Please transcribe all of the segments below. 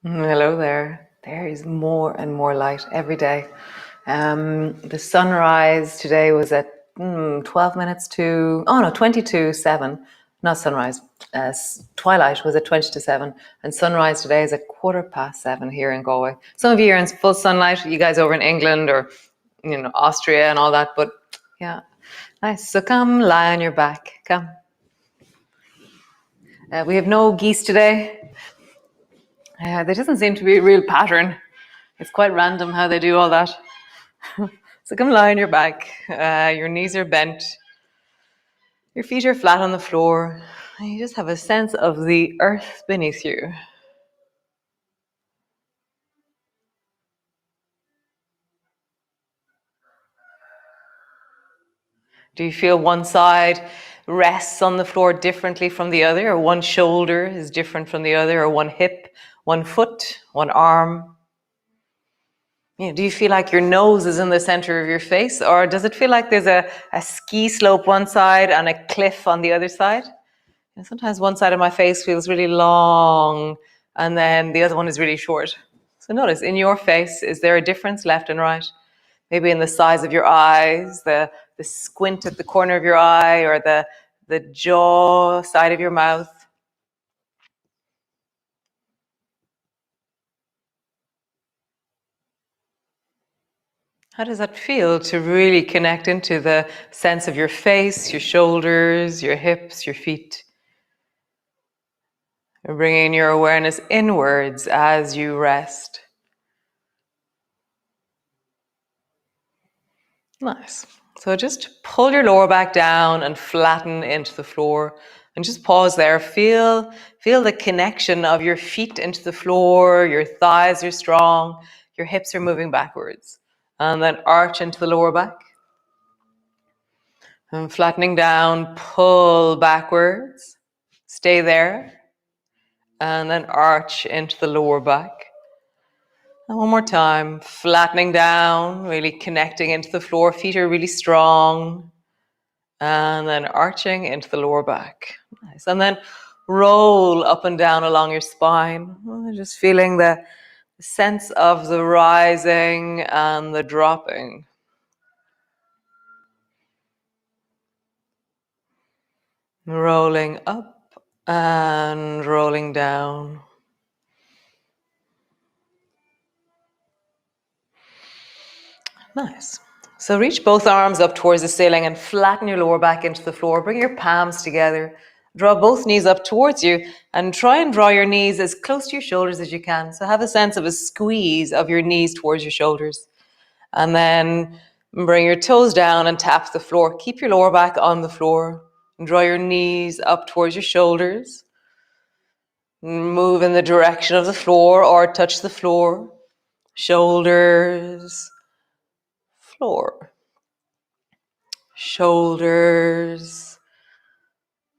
Hello there. There is more and more light every day. The sunrise today was at 12 minutes to, oh no, 20 to 7. Not sunrise. Twilight was at 20 to 7. And sunrise today is at 7:15 here in Galway. Some of you are in full sunlight, you guys over in England or, Austria and all that. But yeah, nice. So come lie on your back. Come. We have no geese today. There doesn't seem to be a real pattern. It's quite random how they do all that. So come lie on your back. Your knees are bent. Your feet are flat on the floor. And you just have a sense of the earth beneath you. Do you feel one side rests on the floor differently from the other, or one shoulder is different from the other, or one hip, one foot, one arm? Do you feel like your nose is in the center of your face, or does it feel like there's a ski slope one side and a cliff on the other side? And sometimes one side of my face feels really long and then the other one is really short. So notice in your face, is there a difference left and right? Maybe in the size of your eyes, the squint at the corner of your eye, or the jaw side of your mouth. How does that feel to really connect into the sense of your face, your shoulders, your hips, your feet? You're bringing your awareness inwards as you rest. Nice. So just pull your lower back down and flatten into the floor, and just pause there. Feel the connection of your feet into the floor. Your thighs are strong. Your hips are moving backwards. And then arch into the lower back. And flattening down, pull backwards. Stay there. And then arch into the lower back. And one more time, flattening down, really connecting into the floor. Feet are really strong. And then arching into the lower back. Nice. And then roll up and down along your spine. Just feeling the sense of the rising and the dropping. Rolling up and rolling down. Nice. So reach both arms up towards the ceiling and flatten your lower back into the floor. Bring your palms together. Draw both knees up towards you and try and draw your knees as close to your shoulders as you can. So have a sense of a squeeze of your knees towards your shoulders. And then bring your toes down and tap the floor. Keep your lower back on the floor. And draw your knees up towards your shoulders. Move in the direction of the floor or touch the floor. Shoulders, floor. Shoulders,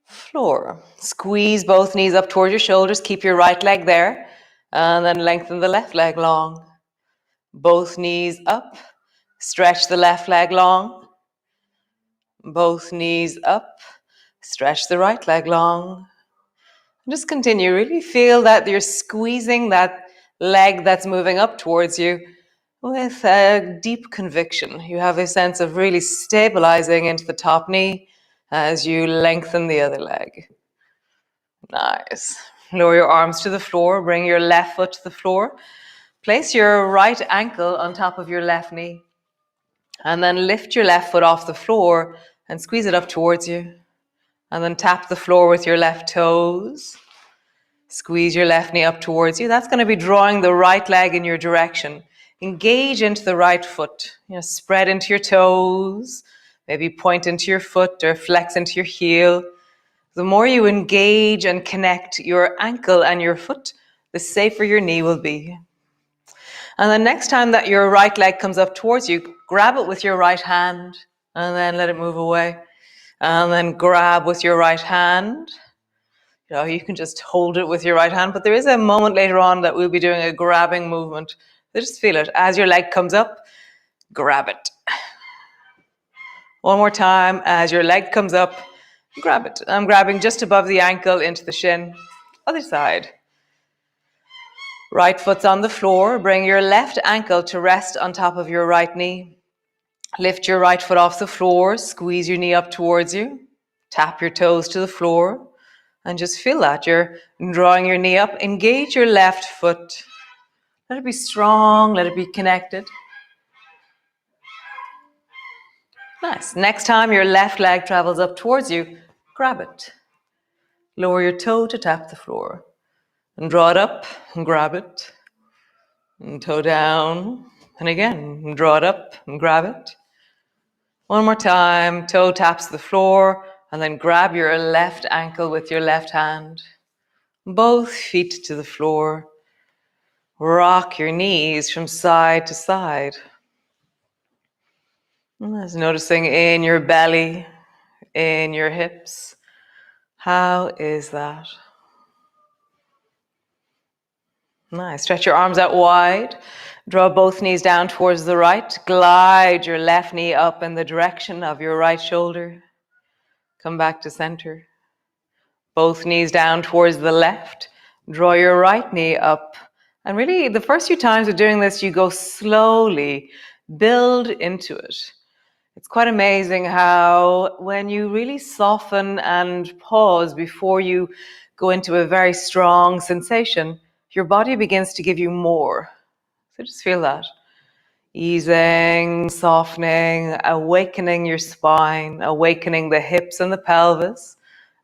floor. Squeeze both knees up towards your shoulders. Keep your right leg there. And then lengthen the left leg long. Both knees up. Stretch the left leg long. Both knees up. Stretch the right leg long. Just continue. Really feel that you're squeezing that leg that's moving up towards you with a deep conviction. You have a sense of really stabilizing into the top knee as you lengthen the other leg. Nice. Lower your arms to the floor. Bring your left foot to the floor. Place your right ankle on top of your left knee. And then lift your left foot off the floor and squeeze it up towards you. And then tap the floor with your left toes. Squeeze your left knee up towards you. That's going to be drawing the right leg in your direction. Engage into the right foot. Spread into your toes. Maybe point into your foot or flex into your heel. The more you engage and connect your ankle and your foot, the safer your knee will be. And the next time that your right leg comes up towards you, grab it with your right hand and then let it move away. And then grab with your right hand. You can just hold it with your right hand, but there is a moment later on that we'll be doing a grabbing movement. So just feel it. As your leg comes up, grab it. One more time. As your leg comes up, grab it. I'm grabbing just above the ankle into the shin. Other side. Right foot's on the floor. Bring your left ankle to rest on top of your right knee. Lift your right foot off the floor. Squeeze your knee up towards you. Tap your toes to the floor. And just feel that. You're drawing your knee up. Engage your left foot. Let it be strong. Let it be connected. Nice. Next time your left leg travels up towards you, grab it. Lower your toe to tap the floor. And draw it up and grab it. And toe down. And again, draw it up and grab it. One more time. Toe taps the floor. And then grab your left ankle with your left hand. Both feet to the floor. Rock your knees from side to side. Just noticing in your belly, in your hips. How is that? Nice. Stretch your arms out wide. Draw both knees down towards the right. Glide your left knee up in the direction of your right shoulder. Come back to center. Both knees down towards the left. Draw your right knee up. And really, the first few times of doing this, you go slowly. Build into it. It's quite amazing how when you really soften and pause before you go into a very strong sensation, your body begins to give you more. So just feel that. Easing, softening, awakening your spine, awakening the hips and the pelvis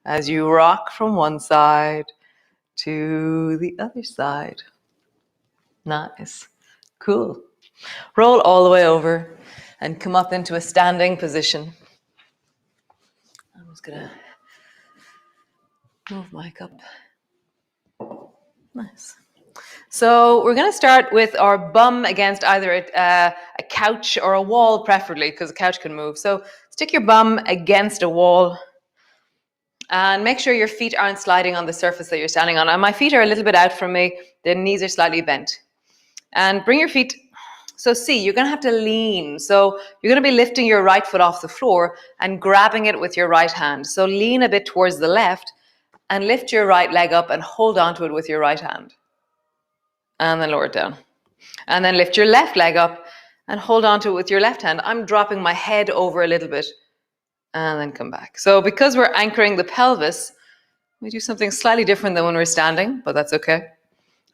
as you rock from one side to the other side. Nice. Cool. Roll all the way over and come up into a standing position. I'm just going to move my cup. Nice. So we're going to start with our bum against either a couch or a wall, preferably, because a couch can move. So stick your bum against a wall and make sure your feet aren't sliding on the surface that you're standing on. And my feet are a little bit out from me. The knees are slightly bent. And bring your feet. So see, you're going to have to lean. So you're going to be lifting your right foot off the floor and grabbing it with your right hand. So lean a bit towards the left and lift your right leg up and hold onto it with your right hand. And then lower it down. And then lift your left leg up and hold onto it with your left hand. I'm dropping my head over a little bit and then come back. So because we're anchoring the pelvis, we do something slightly different than when we're standing, but that's okay.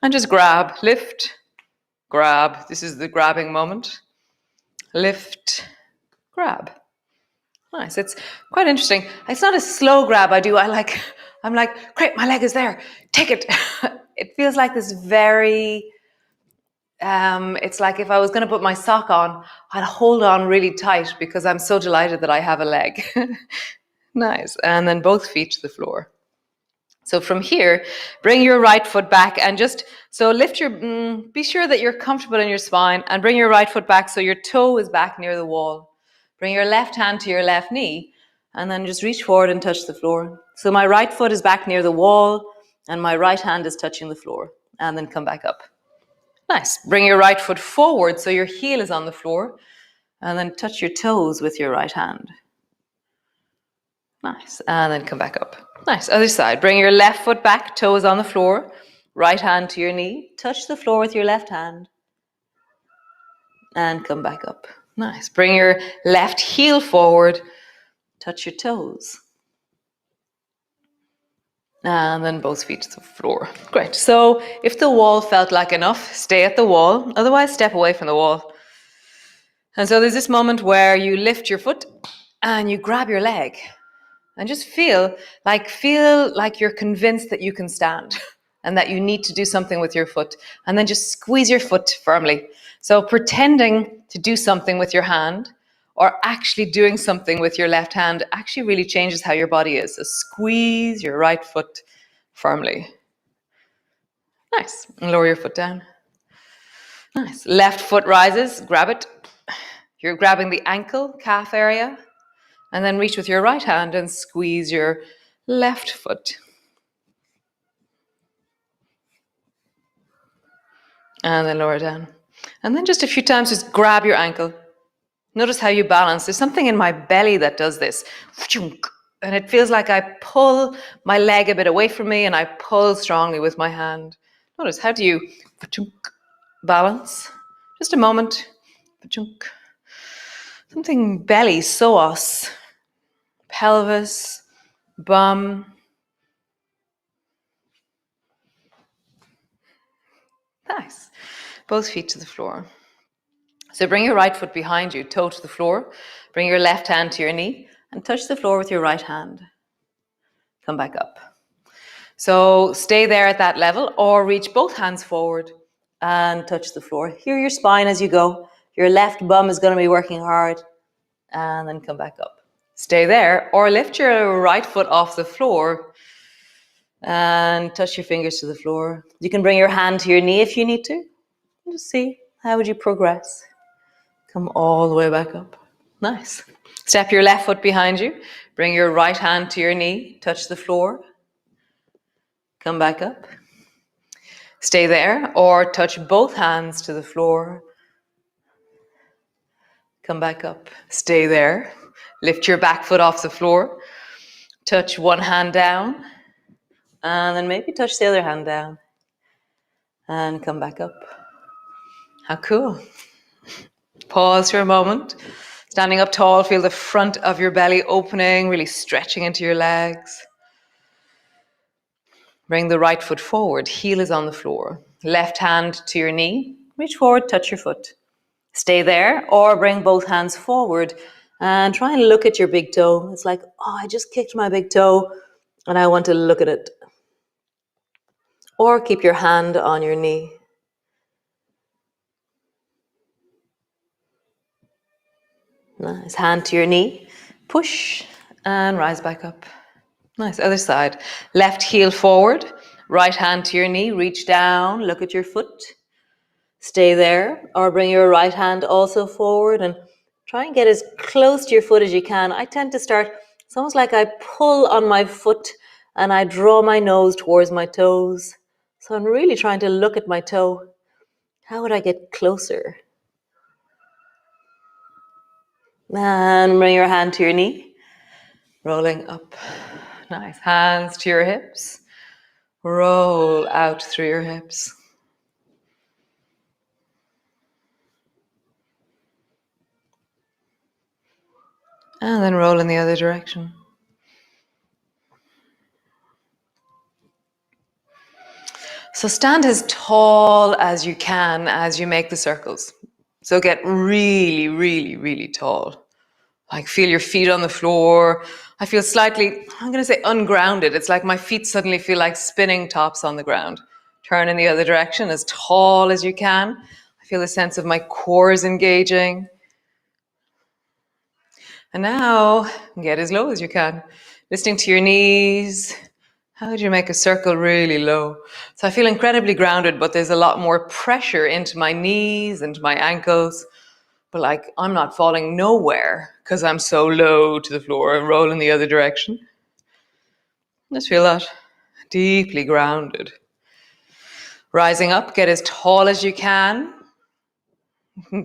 And just grab, lift, grab. This is the grabbing moment. Lift, grab. Nice. It's quite interesting. It's not a slow grab I'm like, great, my leg is there. Take it. It feels like this very, it's like if I was going to put my sock on, I'd hold on really tight because I'm so delighted that I have a leg. Nice. And then both feet to the floor. So from here, bring your right foot back and be sure that you're comfortable in your spine and bring your right foot back so your toe is back near the wall. Bring your left hand to your left knee and then just reach forward and touch the floor. So my right foot is back near the wall and my right hand is touching the floor, and then come back up. Nice. Bring your right foot forward so your heel is on the floor and then touch your toes with your right hand. Nice. And then come back up. Nice. Other side. Bring your left foot back, toes on the floor, right hand to your knee. Touch the floor with your left hand. And come back up. Nice. Bring your left heel forward. Touch your toes. And then both feet to the floor. Great. So if the wall felt like enough, stay at the wall. Otherwise, step away from the wall. And so there's this moment where you lift your foot and you grab your leg. And just feel like you're convinced that you can stand and that you need to do something with your foot. And then just squeeze your foot firmly. So pretending to do something with your hand or actually doing something with your left hand actually really changes how your body is. So squeeze your right foot firmly. Nice. And lower your foot down. Nice. Left foot rises. Grab it. You're grabbing the ankle, calf area. And then reach with your right hand and squeeze your left foot. And then lower down. And then just a few times, just grab your ankle. Notice how you balance. There's something in my belly that does this. And it feels like I pull my leg a bit away from me and I pull strongly with my hand. Notice, how do you balance? Just a moment. Something belly, psoas, pelvis, bum. Nice. Both feet to the floor. So bring your right foot behind you, toe to the floor. Bring your left hand to your knee and touch the floor with your right hand. Come back up. So stay there at that level or reach both hands forward and touch the floor. Hear your spine as you go. Your left bum is going to be working hard, and then come back up. Stay there or lift your right foot off the floor and touch your fingers to the floor. You can bring your hand to your knee if you need to. Just see, how would you progress? Come all the way back up. Nice. Step your left foot behind you. Bring your right hand to your knee. Touch the floor. Come back up. Stay there or touch both hands to the floor. Come back up. Stay there. Lift your back foot off the floor. Touch one hand down. And then maybe touch the other hand down. And come back up. How cool. Pause for a moment. Standing up tall, feel the front of your belly opening, really stretching into your legs. Bring the right foot forward, heel is on the floor. Left hand to your knee, reach forward, touch your foot. Stay there or bring both hands forward and try and look at your big toe. It's like, oh, I just kicked my big toe and I want to look at it. Or keep your hand on your knee. Nice, hand to your knee, push and rise back up. Nice, other side. Left heel forward, right hand to your knee, reach down, look at your foot. Stay there or bring your right hand also forward and try and get as close to your foot as you can. I tend to start, it's almost like I pull on my foot and I draw my nose towards my toes. So I'm really trying to look at my toe. How would I get closer? And bring your hand to your knee, rolling up. Nice, hands to your hips. Roll out through your hips. And then roll in the other direction. So stand as tall as you can as you make the circles. So get really, really, really tall. Like feel your feet on the floor. I feel slightly, I'm going to say ungrounded. It's like my feet suddenly feel like spinning tops on the ground. Turn in the other direction as tall as you can. I feel a sense of my core is engaging. And now get as low as you can. Listening to your knees. How would you make a circle really low? So I feel incredibly grounded, but there's a lot more pressure into my knees and my ankles. But like I'm not falling nowhere because I'm so low to the floor and roll in the other direction. Just feel that. Deeply grounded. Rising up, get as tall as you can.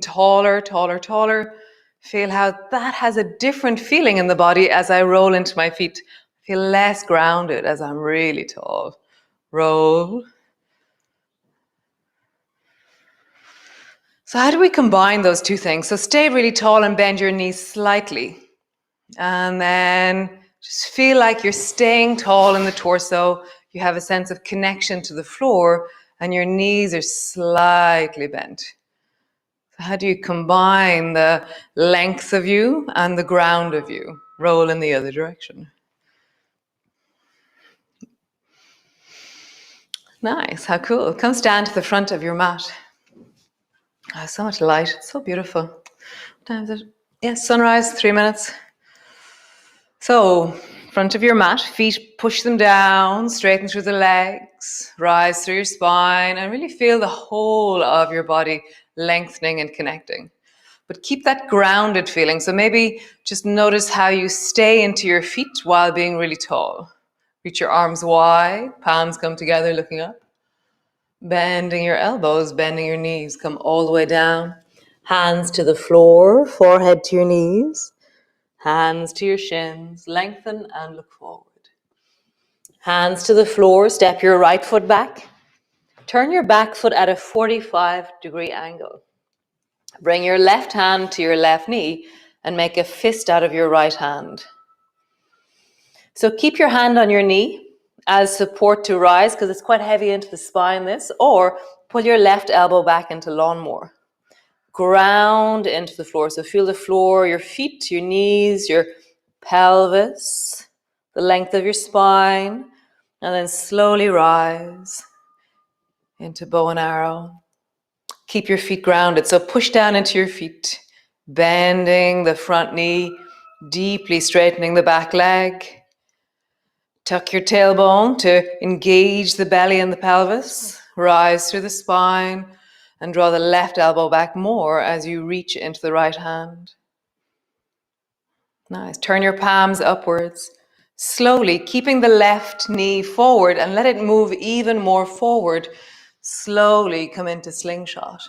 Taller, taller, taller. Feel how that has a different feeling in the body as I roll into my feet. I feel less grounded as I'm really tall. Roll. So how do we combine those two things? So stay really tall and bend your knees slightly. And then just feel like you're staying tall in the torso. You have a sense of connection to the floor and your knees are slightly bent. So how do you combine the length of you and the ground of you? Roll in the other direction. Nice, how cool. Come stand to the front of your mat. Oh, so much light, it's so beautiful. What time is it? Yes, sunrise, 3 minutes. So, front of your mat, feet push them down, straighten through the legs, rise through your spine, and really feel the whole of your body lengthening and connecting. But keep that grounded feeling. So maybe just notice how you stay into your feet while being really tall. Reach your arms wide, palms come together, looking up. Bending your elbows, bending your knees, come all the way down. Hands to the floor, forehead to your knees. Hands to your shins, lengthen and look forward. Hands to the floor, step your right foot back. Turn your back foot at a 45-degree angle. Bring your left hand to your left knee and make a fist out of your right hand. So keep your hand on your knee as support to rise, because it's quite heavy into the spine, this, or pull your left elbow back into lawnmower. Ground into the floor. So feel the floor, your feet, your knees, your pelvis, the length of your spine, and then slowly rise into bow and arrow. Keep your feet grounded. So push down into your feet, bending the front knee, deeply straightening the back leg. Tuck your tailbone to engage the belly and the pelvis. Rise through the spine and draw the left elbow back more as you reach into the right hand. Nice. Turn your palms upwards. Slowly, keeping the left knee forward and let it move even more forward. Slowly come into slingshot.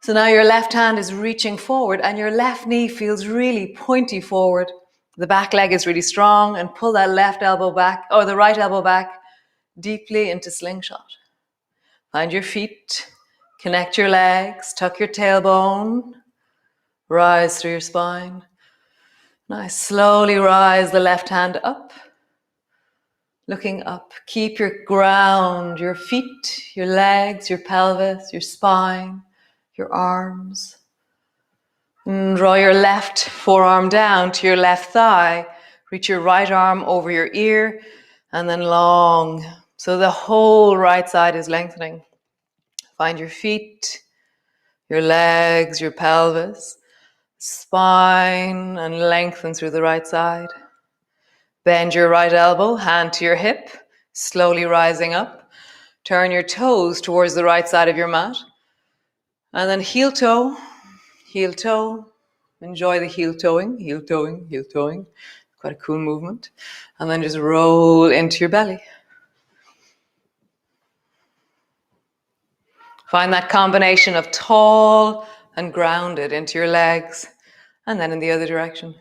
So now your left hand is reaching forward and your left knee feels really pointy forward. The back leg is really strong, and pull that left elbow back, or the right elbow back, deeply into slingshot. Find your feet, connect your legs, tuck your tailbone, rise through your spine. Nice. Slowly rise the left hand up, looking up. Keep your ground, your feet, your legs, your pelvis, your spine, your arms. And draw your left forearm down to your left thigh. Reach your right arm over your ear and then long. So the whole right side is lengthening. Find your feet, your legs, your pelvis, spine, and lengthen through the right side. Bend your right elbow, hand to your hip, slowly rising up. Turn your toes towards the right side of your mat. And then heel toe, heel toe. Enjoy the heel toeing, heel toeing, heel toeing. Quite a cool movement. And then just roll into your belly. Find that combination of tall and grounded into your legs. And then in the other direction.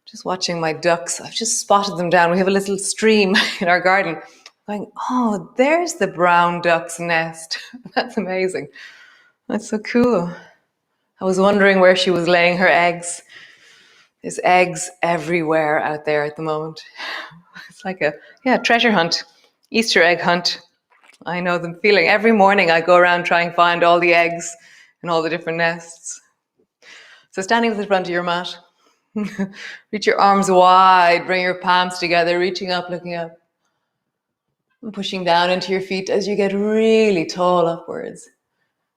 Just watching my ducks. I've just spotted them down. We have a little stream in our garden. Going, oh, there's the brown duck's nest. That's amazing. That's so cool. I was wondering where she was laying her eggs. There's eggs everywhere out there at the moment. It's like a treasure hunt, Easter egg hunt. I know the feeling. Every morning I go around trying to find all the eggs in all the different nests. So standing at the front of your mat, reach your arms wide, bring your palms together, reaching up, looking up, and pushing down into your feet as you get really tall upwards.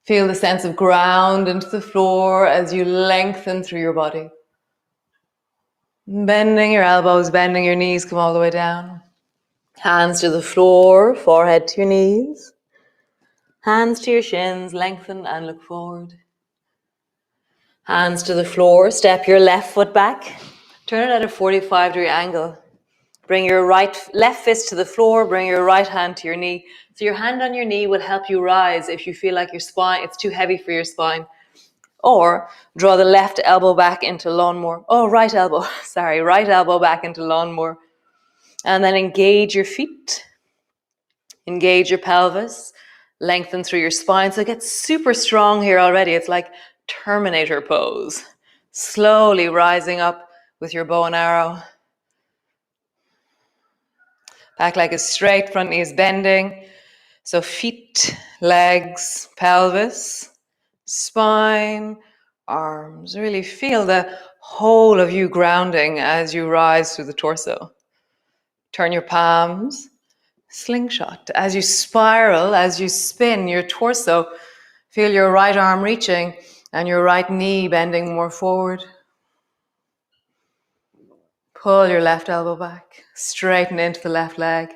Feel the sense of ground into the floor as you lengthen through your body. Bending your elbows, bending your knees, come all the way down. Hands to the floor, forehead to your knees. Hands to your shins, lengthen and look forward. Hands to the floor, step your left foot back. Turn it at a 45-degree angle. Bring your left fist to the floor, bring your right hand to your knee. So your hand on your knee will help you rise if you feel like your spine, it's too heavy for your spine. Or draw the left elbow back into lawnmower. Right elbow back into lawnmower. And then engage your feet. Engage your pelvis. Lengthen through your spine. So it gets super strong here already. It's like Terminator pose. Slowly rising up with your bow and arrow. Back leg is straight, front knee is bending. So feet, legs, pelvis, spine, arms. Really feel the whole of you grounding as you rise through the torso. Turn your palms, slingshot. As you spiral, as you spin your torso, feel your right arm reaching and your right knee bending more forward. Pull your left elbow back, straighten into the left leg.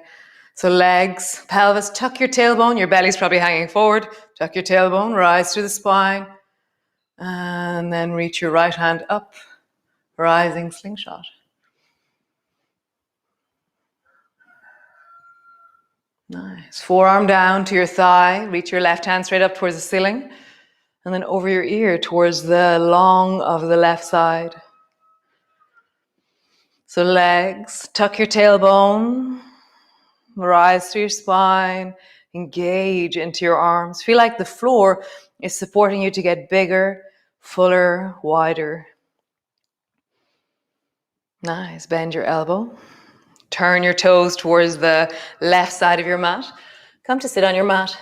So legs, pelvis, tuck your tailbone. Your belly's probably hanging forward. Tuck your tailbone, rise through the spine. And then reach your right hand up, rising slingshot. Nice. Forearm down to your thigh. Reach your left hand straight up towards the ceiling. And then over your ear towards the long of the left side. So legs, tuck your tailbone. Rise through your spine. Engage into your arms. Feel like the floor is supporting you to get bigger, fuller, wider. Nice. Bend your elbow. Turn your toes towards the left side of your mat. Come to sit on your mat.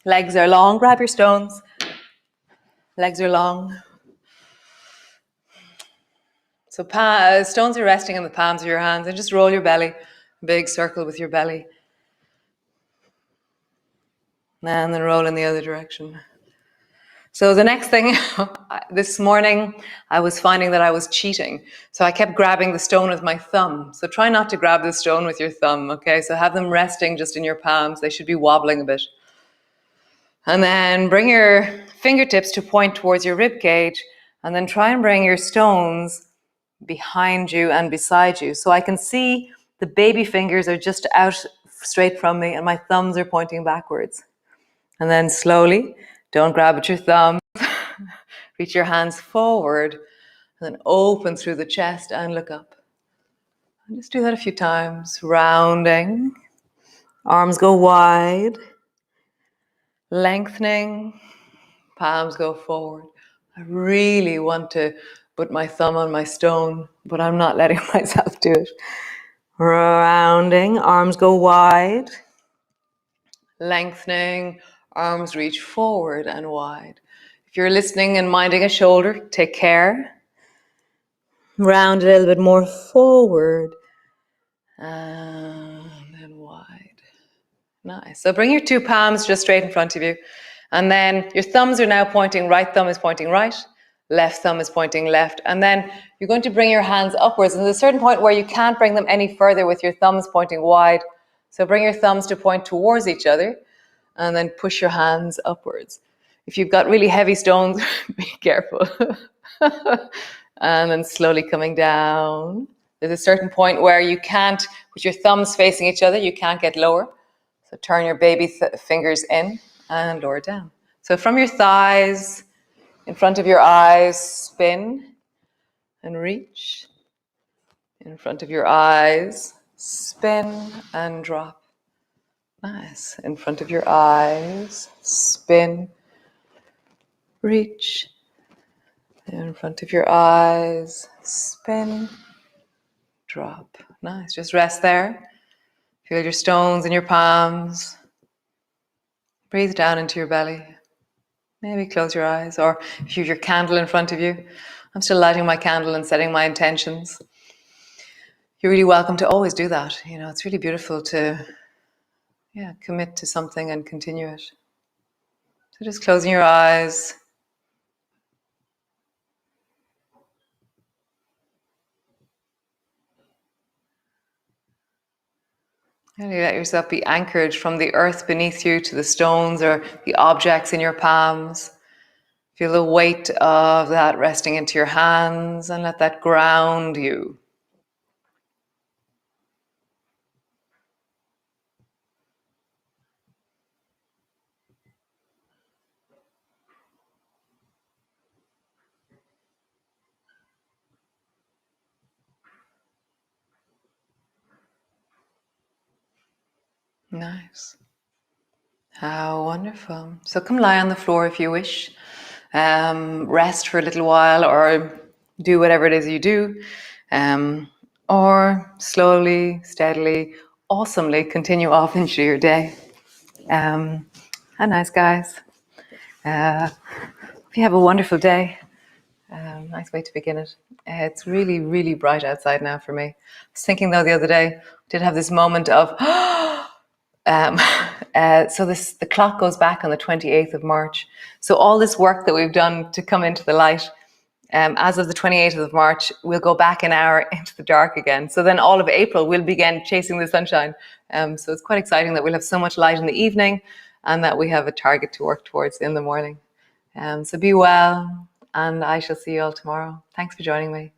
Legs are long. Grab your stones. Legs are long. So stones are resting in the palms of your hands, and just roll your belly. A big circle with your belly. And then roll in the other direction. So the next thing, this morning, I was finding that I was cheating. So I kept grabbing the stone with my thumb. So try not to grab the stone with your thumb, okay? So have them resting just in your palms. They should be wobbling a bit. And then bring your fingertips to point towards your rib cage, and then try and bring your stones behind you and beside you. So I can see the baby fingers are just out straight from me, and my thumbs are pointing backwards. And then slowly, don't grab at your thumb, reach your hands forward, and then open through the chest and look up. And just do that a few times, rounding. Arms go wide, lengthening, palms go forward. I really want to put my thumb on my stone, but I'm not letting myself do it. Rounding, arms go wide, lengthening, arms reach forward and wide. If you're listening and minding a shoulder, take care. Round a little bit more forward and then wide. Nice. So bring your two palms just straight in front of you. And then your thumbs are now pointing, right thumb is pointing right, left thumb is pointing left. And then you're going to bring your hands upwards. And there's a certain point where you can't bring them any further with your thumbs pointing wide. So bring your thumbs to point towards each other and then push your hands upwards. If you've got really heavy stones, be careful. And then slowly coming down. There's a certain point where you can't, with your thumbs facing each other, you can't get lower. So turn your baby fingers in and lower down. So from your thighs, in front of your eyes, spin and reach. In front of your eyes, spin and drop. Nice. In front of your eyes, spin, reach. In front of your eyes, spin, drop. Nice. Just rest there. Feel your stones in your palms. Breathe down into your belly. Maybe close your eyes, or if you have your candle in front of you. I'm still lighting my candle and setting my intentions. You're really welcome to always do that. You know, it's really beautiful to commit to something and continue it. So just closing your eyes. And you let yourself be anchored from the earth beneath you to the stones or the objects in your palms. Feel the weight of that resting into your hands and let that ground you. Nice. How wonderful. So come lie on the floor if you wish. Rest for a little while or do whatever it is you do. Or slowly, steadily, awesomely continue off into your day. And nice guys. If you have a wonderful day. Nice way to begin it. It's really, really bright outside now for me. I was thinking though the other day, I did have this moment of, the clock goes back on the 28th of March. So all this work that we've done to come into the light, as of the 28th of March, we'll go back an hour into the dark again. So then all of April, we'll begin chasing the sunshine. So it's quite exciting that we'll have so much light in the evening and that we have a target to work towards in the morning. So be well, and I shall see you all tomorrow. Thanks for joining me.